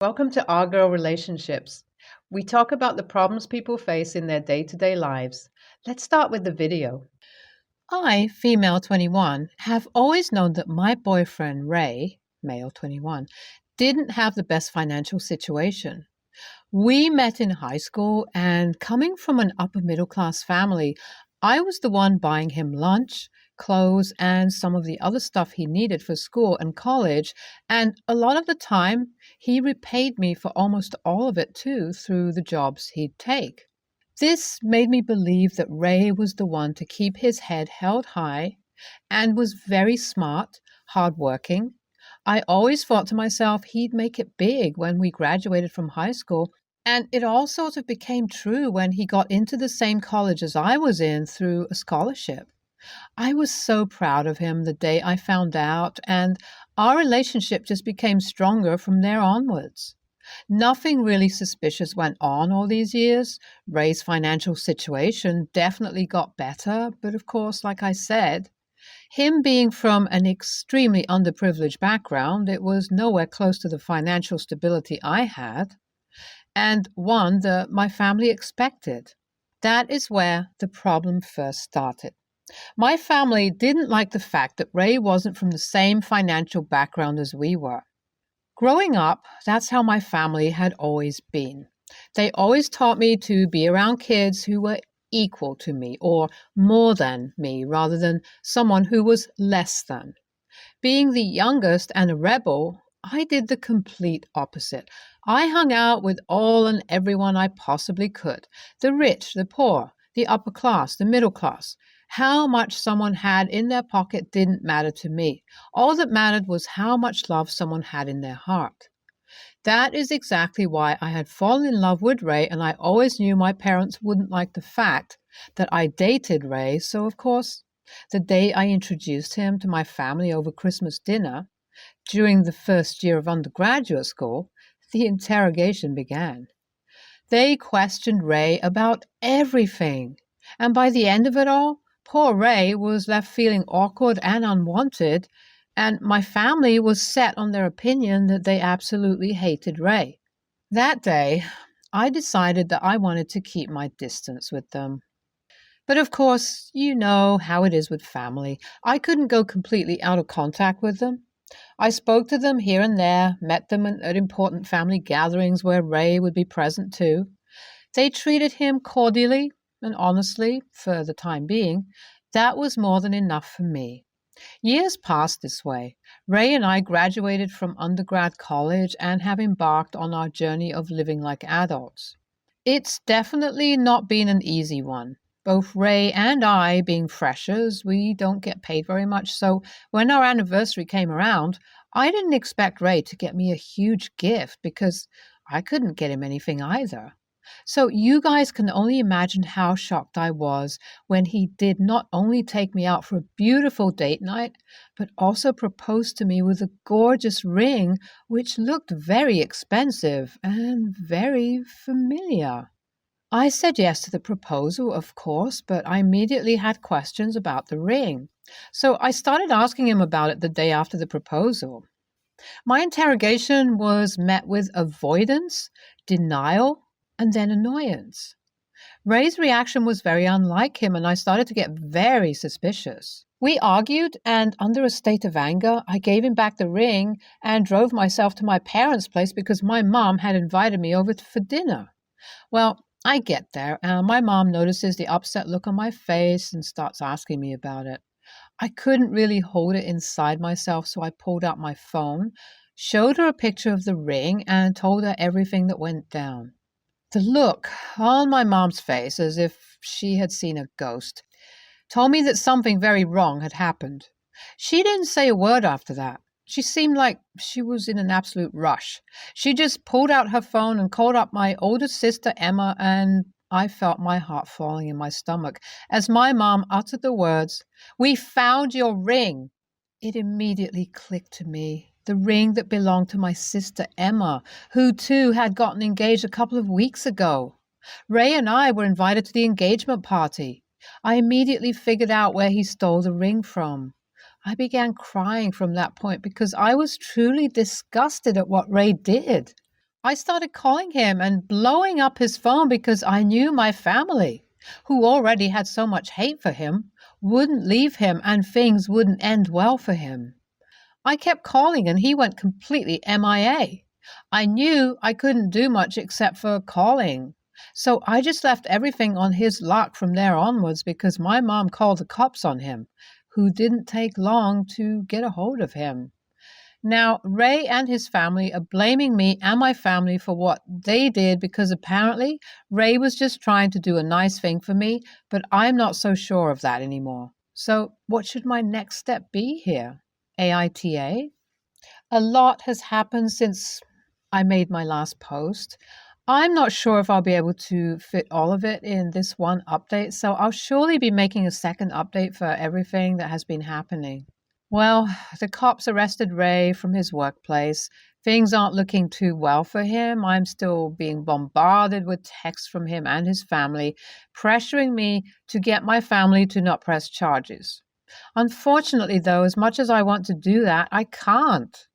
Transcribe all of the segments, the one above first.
Welcome to Our Girl Relationships. We talk about the problems people face in their day to day lives. Let's start with the video. I, female 21, have always known that my boyfriend, Ray, male 21, didn't have the best financial situation. We met in high school, and coming from an upper middle class family, I was the one buying him lunch, clothes, and some of the other stuff he needed for school and college. And a lot of the time, he repaid me for almost all of it too through the jobs he'd take. This made me believe that Ray was the one to keep his head held high and was very smart, hardworking. I always thought to myself he'd make it big when we graduated from high school, and it all sort of became true when he got into the same college as I was in through a scholarship. I was so proud of him the day I found out, and our relationship just became stronger from there onwards. Nothing really suspicious went on all these years. Ray's financial situation definitely got better, but of course, like I said, him being from an extremely underprivileged background, it was nowhere close to the financial stability I had, and one that my family expected. That is where the problem first started. My family didn't like the fact that Ray wasn't from the same financial background as we were. Growing up, that's how my family had always been. They always taught me to be around kids who were equal to me or more than me rather than someone who was less than. Being the youngest and a rebel, I did the complete opposite. I hung out with all and everyone I possibly could, the rich, the poor, the upper class, the middle class. How much someone had in their pocket didn't matter to me. All that mattered was how much love someone had in their heart. That is exactly why I had fallen in love with Ray, and I always knew my parents wouldn't like the fact that I dated Ray, so of course, the day I introduced him to my family over Christmas dinner, during the first year of undergraduate school, the interrogation began. They questioned Ray about everything, and by the end of it all, poor Ray was left feeling awkward and unwanted, and my family was set on their opinion that they absolutely hated Ray. That day, I decided that I wanted to keep my distance with them. But of course, you know how it is with family. I couldn't go completely out of contact with them. I spoke to them here and there, met them at important family gatherings where Ray would be present too. They treated him cordially and honestly for the time being. That was more than enough for me. Years passed this way. Ray and I graduated from undergrad college and have embarked on our journey of living like adults. It's definitely not been an easy one. Both Ray and I, being freshers, we don't get paid very much, so when our anniversary came around, I didn't expect Ray to get me a huge gift because I couldn't get him anything either. So you guys can only imagine how shocked I was when he did not only take me out for a beautiful date night, but also proposed to me with a gorgeous ring, which looked very expensive and very familiar. I said yes to the proposal, of course, but I immediately had questions about the ring. So I started asking him about it the day after the proposal. My interrogation was met with avoidance, denial, and then annoyance. Ray's reaction was very unlike him, and I started to get very suspicious. We argued, and under a state of anger, I gave him back the ring and drove myself to my parents' place because my mom had invited me over for dinner. Well, I get there, and my mom notices the upset look on my face and starts asking me about it. I couldn't really hold it inside myself, so I pulled out my phone, showed her a picture of the ring, and told her everything that went down. The look on my mom's face, as if she had seen a ghost, told me that something very wrong had happened. She didn't say a word after that. She seemed like she was in an absolute rush. She just pulled out her phone and called up my older sister, Emma, and I felt my heart falling in my stomach as my mom uttered the words, "We found your ring." It immediately clicked to me. The ring that belonged to my sister Emma, who too had gotten engaged a couple of weeks ago. Ray and I were invited to the engagement party. I immediately figured out where he stole the ring from. I began crying from that point because I was truly disgusted at what Ray did. I started calling him and blowing up his phone because I knew my family, who already had so much hate for him, wouldn't leave him and things wouldn't end well for him. I kept calling and he went completely MIA. I knew I couldn't do much except for calling. So I just left everything on his luck from there onwards because my mom called the cops on him, who didn't take long to get a hold of him. Now, Ray and his family are blaming me and my family for what they did because apparently Ray was just trying to do a nice thing for me, but I'm not so sure of that anymore. So, what should my next step be here? AITA? A lot has happened since I made my last post. I'm not sure if I'll be able to fit all of it in this one update, so I'll surely be making a second update for everything that has been happening. Well, the cops arrested Ray from his workplace. Things aren't looking too well for him. I'm still being bombarded with texts from him and his family, pressuring me to get my family to not press charges. Unfortunately, though, as much as I want to do that, I can't.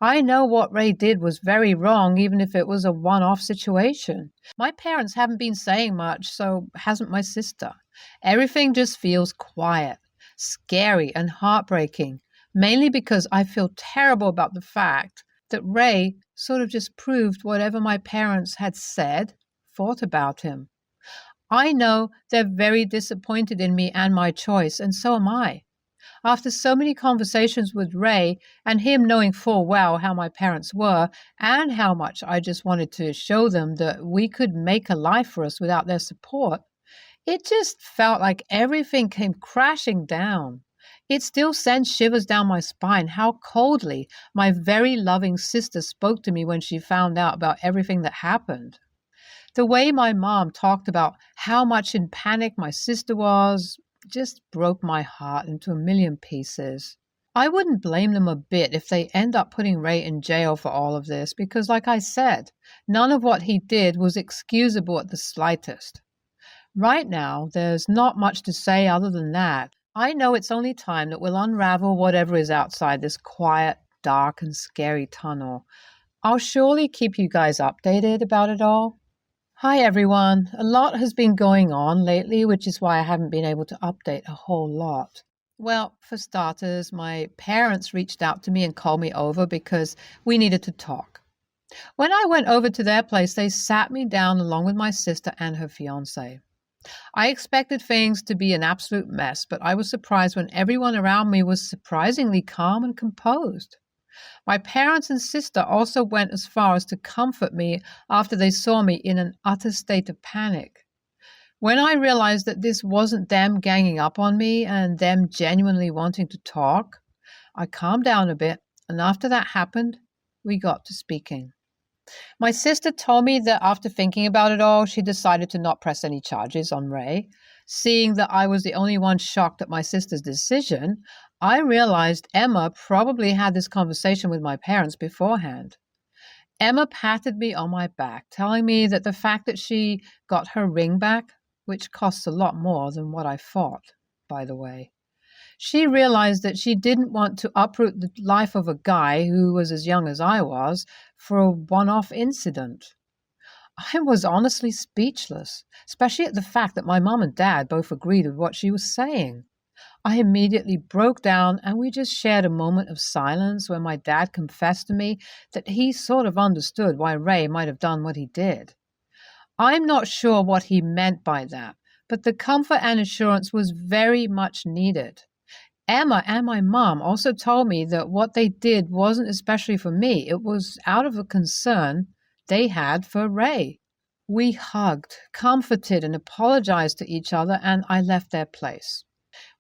I know what Ray did was very wrong, even if it was a one-off situation. My parents haven't been saying much, so hasn't my sister. Everything just feels quiet, scary, and heartbreaking, mainly because I feel terrible about the fact that Ray sort of just proved whatever my parents had said, thought about him. I know they're very disappointed in me and my choice, and so am I. After so many conversations with Ray and him knowing full well how my parents were and how much I just wanted to show them that we could make a life for us without their support, it just felt like everything came crashing down. It still sends shivers down my spine how coldly my very loving sister spoke to me when she found out about everything that happened. The way my mom talked about how much in panic my sister was just broke my heart into a million pieces. I wouldn't blame them a bit if they end up putting Ray in jail for all of this because, like I said, none of what he did was excusable at the slightest. Right now, there's not much to say other than that. I know it's only time that will unravel whatever is outside this quiet, dark, and scary tunnel. I'll surely keep you guys updated about it all. Hi everyone. A lot has been going on lately, which is why I haven't been able to update a whole lot. Well, for starters, my parents reached out to me and called me over because we needed to talk. When I went over to their place, they sat me down along with my sister and her fiancé. I expected things to be an absolute mess, but I was surprised when everyone around me was surprisingly calm and composed. My parents and sister also went as far as to comfort me after they saw me in an utter state of panic. When I realized that this wasn't them ganging up on me and them genuinely wanting to talk, I calmed down a bit, and after that happened, we got to speaking. My sister told me that after thinking about it all, she decided to not press any charges on Ray. Seeing that I was the only one shocked at my sister's decision, I realized Emma probably had this conversation with my parents beforehand. Emma patted me on my back, telling me that the fact that she got her ring back, which costs a lot more than what I thought, by the way, she realized that she didn't want to uproot the life of a guy who was as young as I was for a one-off incident. I was honestly speechless, especially at the fact that my mom and dad both agreed with what she was saying. I immediately broke down and we just shared a moment of silence where my dad confessed to me that he sort of understood why Ray might have done what he did. I'm not sure what he meant by that, but the comfort and assurance was very much needed. Emma and my mom also told me that what they did wasn't especially for me. It was out of a concern they had for Ray. We hugged, comforted, and apologized to each other, and I left their place.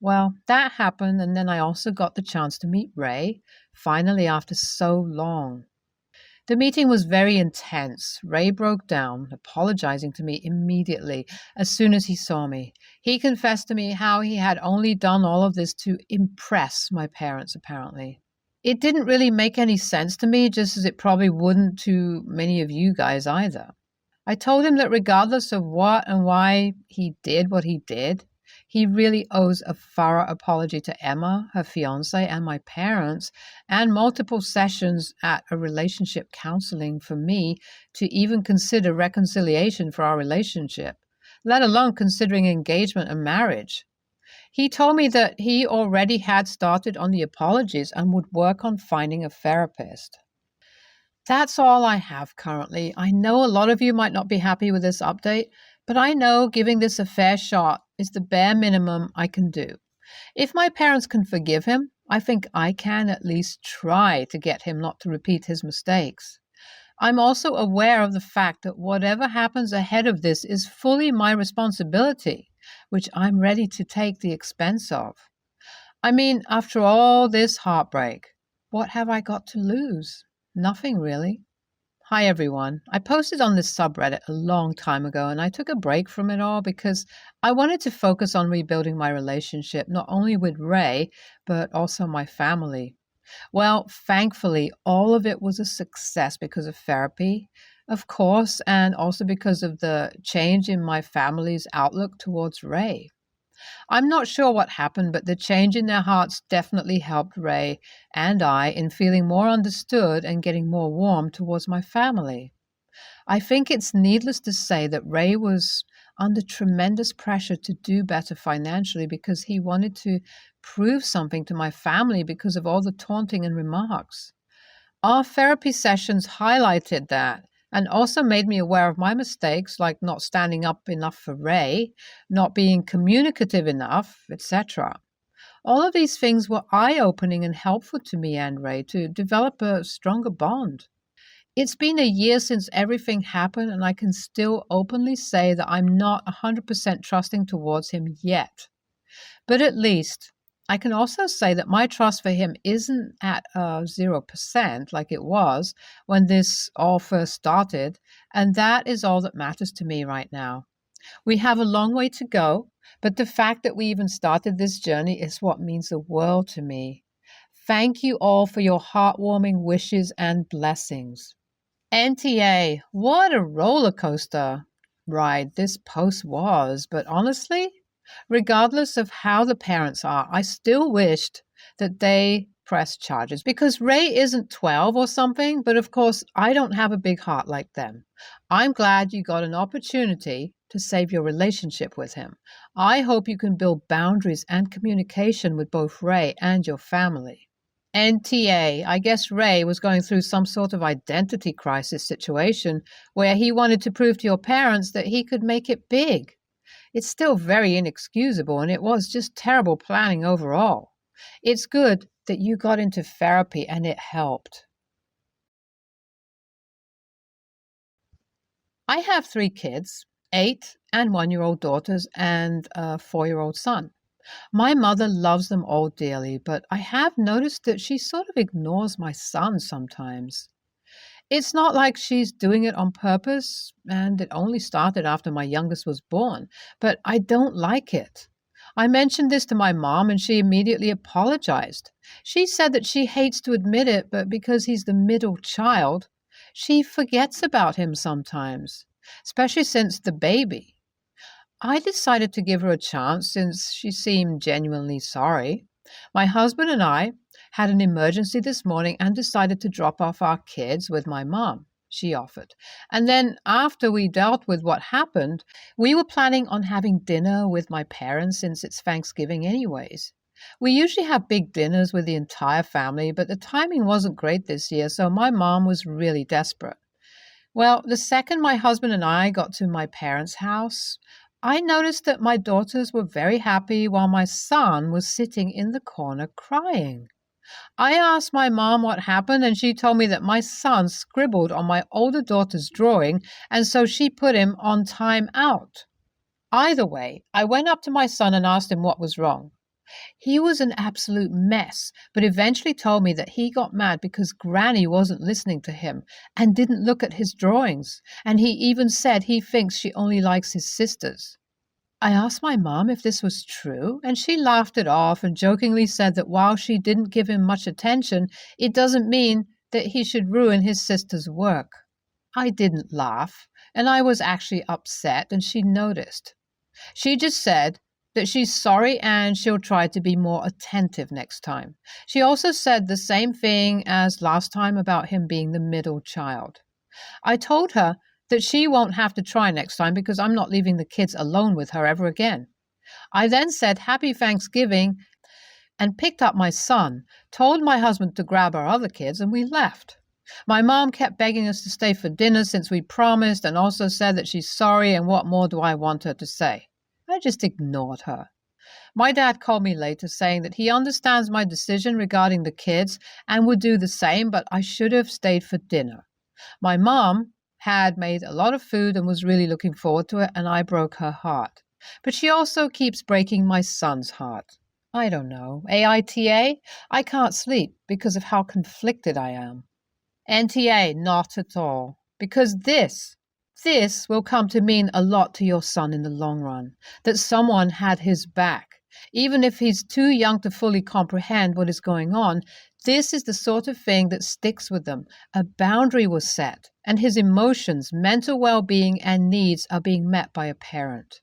Well, that happened, and then I also got the chance to meet Ray, finally after so long. The meeting was very intense. Ray broke down, apologizing to me immediately as soon as he saw me. He confessed to me how he had only done all of this to impress my parents, apparently. It didn't really make any sense to me, just as it probably wouldn't to many of you guys either. I told him that regardless of what and why he did what he did, He really owes a thorough apology to Emma, her fiance, and my parents, and multiple sessions at a relationship counseling for me to even consider reconciliation for our relationship, let alone considering engagement and marriage. He told me that he already had started on the apologies and would work on finding a therapist. That's all I have currently. I know a lot of you might not be happy with this update, but I know giving this a fair shot is the bare minimum I can do. If my parents can forgive him, I think I can at least try to get him not to repeat his mistakes. I'm also aware of the fact that whatever happens ahead of this is fully my responsibility, which I'm ready to take the expense of. I mean, after all this heartbreak, what have I got to lose? Nothing really. Hi everyone. I posted on this subreddit a long time ago and I took a break from it all because I wanted to focus on rebuilding my relationship, not only with Ray, but also my family. Well, thankfully, all of it was a success because of therapy, of course, and also because of the change in my family's outlook towards Ray. I'm not sure what happened, but the change in their hearts definitely helped Ray and I in feeling more understood and getting more warm towards my family. I think it's needless to say that Ray was under tremendous pressure to do better financially because he wanted to prove something to my family because of all the taunting and remarks. Our therapy sessions highlighted that and also made me aware of my mistakes, like not standing up enough for Ray, not being communicative enough, etc. All of these things were eye-opening and helpful to me and Ray to develop a stronger bond. It's been a year since everything happened, and I can still openly say that I'm not 100% trusting towards him yet. But at least I can also say that my trust for him isn't at 0% like it was when this all first started, and that is all that matters to me right now. We have a long way to go, but the fact that we even started this journey is what means the world to me. Thank you all for your heartwarming wishes and blessings. NTA, what a roller coaster ride this post was, but honestly, regardless of how the parents are, I still wished that they pressed charges because Ray isn't 12 or something, but of course, I don't have a big heart like them. I'm glad you got an opportunity to save your relationship with him. I hope you can build boundaries and communication with both Ray and your family. NTA, I guess Ray was going through some sort of identity crisis situation where he wanted to prove to your parents that he could make it big. It's still very inexcusable, and it was just terrible planning overall. It's good that you got into therapy and it helped. I have 3 kids, 8 and 1-year-old daughters and a 4-year-old son. My mother loves them all dearly, but I have noticed that she sort of ignores my son sometimes. It's not like she's doing it on purpose, and it only started after my youngest was born, but I don't like it. I mentioned this to my mom, and she immediately apologized. She said that she hates to admit it, but because he's the middle child, she forgets about him sometimes, especially since the baby. I decided to give her a chance since she seemed genuinely sorry. My husband and I had an emergency this morning and decided to drop off our kids with my mom, she offered. And then after we dealt with what happened, we were planning on having dinner with my parents since it's Thanksgiving anyways. We usually have big dinners with the entire family, but the timing wasn't great this year, so my mom was really desperate. Well, the second my husband and I got to my parents' house, I noticed that my daughters were very happy while my son was sitting in the corner crying. I asked my mom what happened, and she told me that my son scribbled on my older daughter's drawing, and so she put him on time out. Either way, I went up to my son and asked him what was wrong. He was an absolute mess, but eventually told me that he got mad because Granny wasn't listening to him and didn't look at his drawings, and he even said he thinks she only likes his sisters. I asked my mom if this was true, and she laughed it off and jokingly said that while she didn't give him much attention, it doesn't mean that he should ruin his sister's work. I didn't laugh, and I was actually upset, and she noticed. She just said, that she's sorry and she'll try to be more attentive next time. She also said the same thing as last time about him being the middle child. I told her that she won't have to try next time because I'm not leaving the kids alone with her ever again. I then said Happy Thanksgiving and picked up my son, told my husband to grab our other kids, and we left. My mom kept begging us to stay for dinner since we promised, and also said that she's sorry, and what more do I want her to say? I just ignored her. My dad called me later saying that he understands my decision regarding the kids and would do the same, but I should have stayed for dinner. My mom had made a lot of food and was really looking forward to it, and I broke her heart. But she also keeps breaking my son's heart. I don't know. AITA? I can't sleep because of how conflicted I am. NTA, not at all. Because this will come to mean a lot to your son in the long run, that someone had his back. Even if he's too young to fully comprehend what is going on, this is the sort of thing that sticks with them. A boundary was set, and his emotions, mental well-being, and needs are being met by a parent.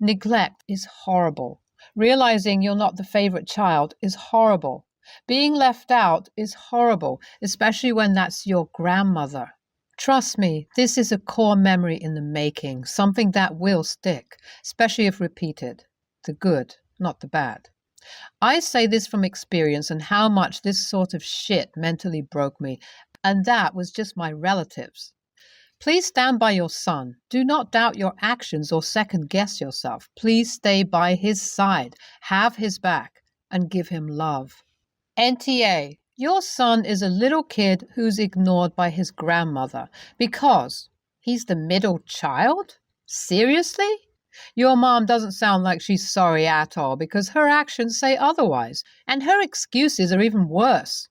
Neglect is horrible. Realizing you're not the favorite child is horrible. Being left out is horrible, especially when that's your grandmother. Trust me, this is a core memory in the making, something that will stick, especially if repeated. The good, not the bad. I say this from experience and how much this sort of shit mentally broke me, and that was just my relatives. Please stand by your son. Do not doubt your actions or second-guess yourself. Please stay by his side, have his back, and give him love. NTA, your son is a little kid who's ignored by his grandmother because he's the middle child? Seriously? Your mom doesn't sound like she's sorry at all because her actions say otherwise, and her excuses are even worse.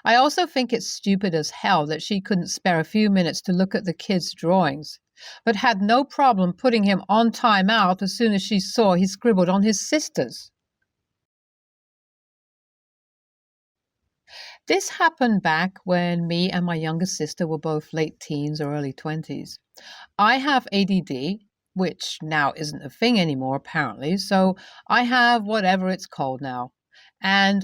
I also think it's stupid as hell that she couldn't spare a few minutes to look at the kid's drawings, but had no problem putting him on time out as soon as she saw he scribbled on his sisters. This happened back when me and my younger sister were both late teens or early 20s. I have ADD, which now isn't a thing anymore apparently, so I have whatever it's called now, and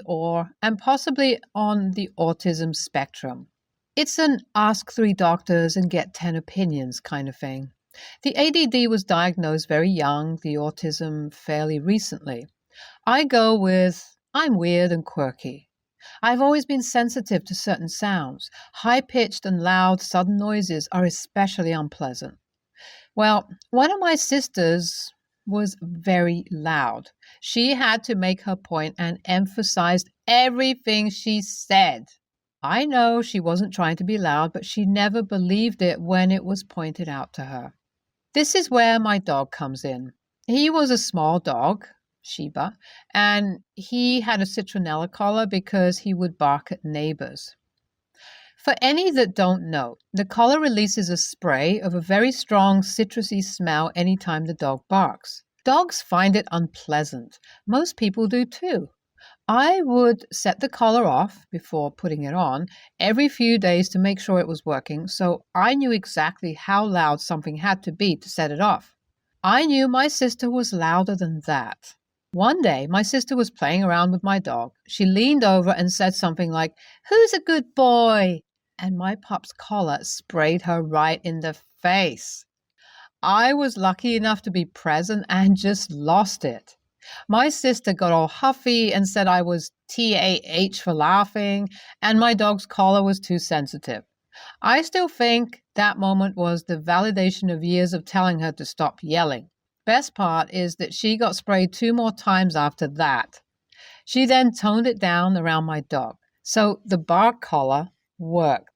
possibly on the autism spectrum. It's an ask 3 doctors and get 10 opinions kind of thing. The ADD was diagnosed very young, the autism fairly recently. I go with, I'm weird and quirky. I've always been sensitive to certain sounds. High-pitched and loud sudden noises are especially unpleasant. Well, one of my sisters was very loud. She had to make her point and emphasized everything she said. I know she wasn't trying to be loud, but she never believed it when it was pointed out to her. This is where my dog comes in. He was a small dog, Sheba, and he had a citronella collar because he would bark at neighbors. For any that don't know, the collar releases a spray of a very strong citrusy smell anytime the dog barks. Dogs find it unpleasant. Most people do too. I would set the collar off before putting it on every few days to make sure it was working, so I knew exactly how loud something had to be to set it off. I knew my sister was louder than that. One day, my sister was playing around with my dog. She leaned over and said something like, "Who's a good boy?" And my pup's collar sprayed her right in the face. I was lucky enough to be present and just lost it. My sister got all huffy and said I was TAH for laughing, and my dog's collar was too sensitive. I still think that moment was the validation of years of telling her to stop yelling. Best part is that she got sprayed 2 more times after that. She then toned it down around my dog. So the bark collar worked.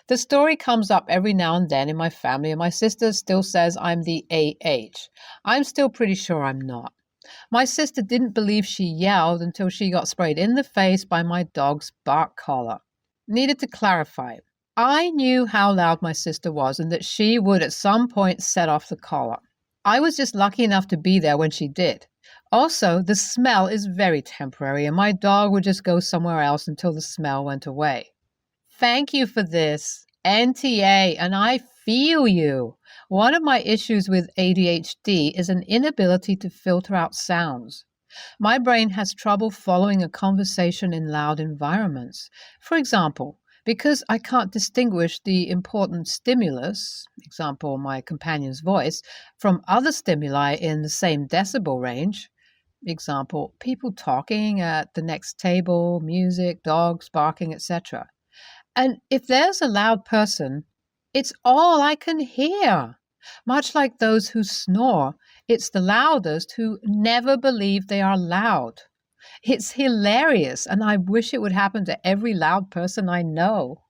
The story comes up every now and then in my family, and my sister still says I'm the AH. I'm still pretty sure I'm not. My sister didn't believe she yelled until she got sprayed in the face by my dog's bark collar. Needed to clarify. I knew how loud my sister was and that she would at some point set off the collar. I was just lucky enough to be there when she did. Also, the smell is very temporary, and my dog would just go somewhere else until the smell went away. Thank you for this, NTA, and I feel you. One of my issues with ADHD is an inability to filter out sounds. My brain has trouble following a conversation in loud environments. For example, because I can't distinguish the important stimulus, example, my companion's voice, from other stimuli in the same decibel range, example, people talking at the next table, music, dogs barking, etc. And if there's a loud person, it's all I can hear. Much like those who snore, it's the loudest who never believe they are loud. It's hilarious, and I wish it would happen to every loud person I know.